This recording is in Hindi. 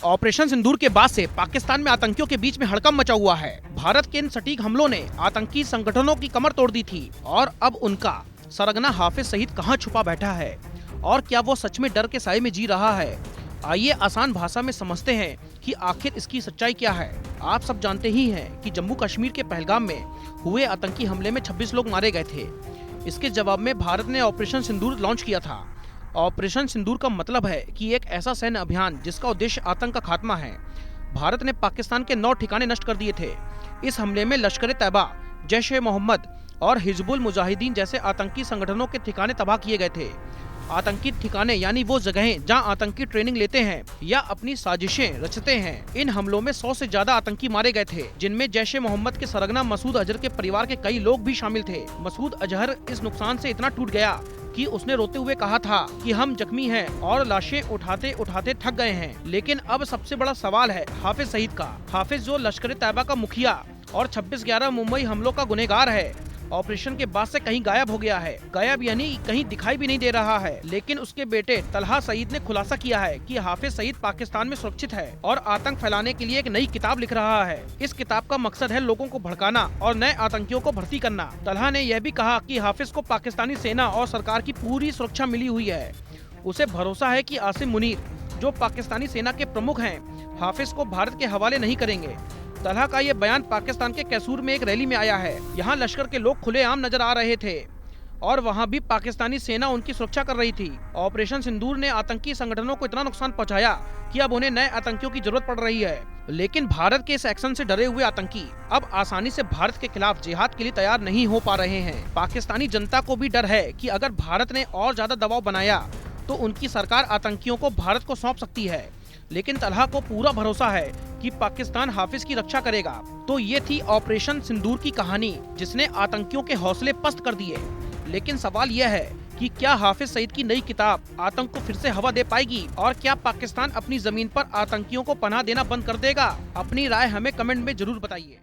ऑपरेशन सिंदूर के बाद से पाकिस्तान में आतंकियों के बीच में हड़कंप मचा हुआ है। भारत के इन सटीक हमलों ने आतंकी संगठनों की कमर तोड़ दी थी और अब उनका सरगना हाफिज सईद कहां छुपा बैठा है और क्या वो सच में डर के साए में जी रहा है। आइए आसान भाषा में समझते हैं कि आखिर इसकी सच्चाई क्या है। आप सब जानते ही हैं कि जम्मू कश्मीर के पहलगाम में हुए आतंकी हमले में 26 लोग मारे गए थे। इसके जवाब में भारत ने ऑपरेशन सिंदूर लॉन्च किया था। ऑपरेशन सिंदूर का मतलब है कि एक ऐसा सैन्य अभियान जिसका उद्देश्य आतंक का खात्मा है। भारत ने पाकिस्तान के 9 ठिकाने नष्ट कर दिए थे। इस हमले में लश्कर-ए-तैयबा, जैश-ए-मोहम्मद और हिजबुल मुजाहिदीन जैसे आतंकी संगठनों के ठिकाने तबाह किए गए थे। आतंकी ठिकाने यानी वो जगहें जहां आतंकी ट्रेनिंग लेते हैं या अपनी साजिशें रचते हैं। इन हमलों में 100 से ज्यादा आतंकी मारे गए थे, जिनमें जैश-ए-मोहम्मद के सरगना मसूद अजहर के परिवार के कई लोग भी शामिल थे। मसूद अजहर इस नुकसान से इतना टूट गया कि उसने रोते हुए कहा था कि हम जख्मी हैं और लाशें उठाते उठाते थक गए हैं। लेकिन अब सबसे बड़ा सवाल है हाफिज सईद का। हाफिज जो लश्कर-ए-तैयबा का मुखिया और 26/11 मुंबई हमलों का गुनहगार है, ऑपरेशन के बाद से कहीं गायब हो गया है। गायब यानी कहीं दिखाई भी नहीं दे रहा है। लेकिन उसके बेटे तलहा सईद ने खुलासा किया है कि हाफिज सईद पाकिस्तान में सुरक्षित है और आतंक फैलाने के लिए एक नई किताब लिख रहा है। इस किताब का मकसद है लोगों को भड़काना और नए आतंकियों को भर्ती करना। तलहा ने यह भी कहा कि हाफिज को पाकिस्तानी सेना और सरकार की पूरी सुरक्षा मिली हुई है। उसे भरोसा है कि आसिम मुनीर, जो पाकिस्तानी सेना के प्रमुख हैं, हाफिज को भारत के हवाले नहीं करेंगे। तलहा का ये बयान पाकिस्तान के कैसूर में एक रैली में आया है। यहाँ लश्कर के लोग खुलेआम नजर आ रहे थे और वहाँ भी पाकिस्तानी सेना उनकी सुरक्षा कर रही थी। ऑपरेशन सिंदूर ने आतंकी संगठनों को इतना नुकसान पहुँचाया कि अब उन्हें नए आतंकियों की जरूरत पड़ रही है। लेकिन भारत के इस एक्शन से डरे हुए आतंकी अब आसानी से भारत के खिलाफ जिहाद के लिए तैयार नहीं हो पा रहे हैं। पाकिस्तानी जनता को भी डर है कि अगर भारत ने और ज्यादा दबाव बनाया तो उनकी सरकार आतंकियों को भारत को सौंप सकती है। लेकिन तलहा को पूरा भरोसा है कि पाकिस्तान हाफिज की रक्षा करेगा। तो ये थी ऑपरेशन सिंदूर की कहानी, जिसने आतंकियों के हौसले पस्त कर दिए। लेकिन सवाल यह है कि क्या हाफिज सईद की नई किताब आतंक को फिर से हवा दे पाएगी और क्या पाकिस्तान अपनी जमीन पर आतंकियों को पनाह देना बंद कर देगा? अपनी राय हमें कमेंट में जरूर बताइए।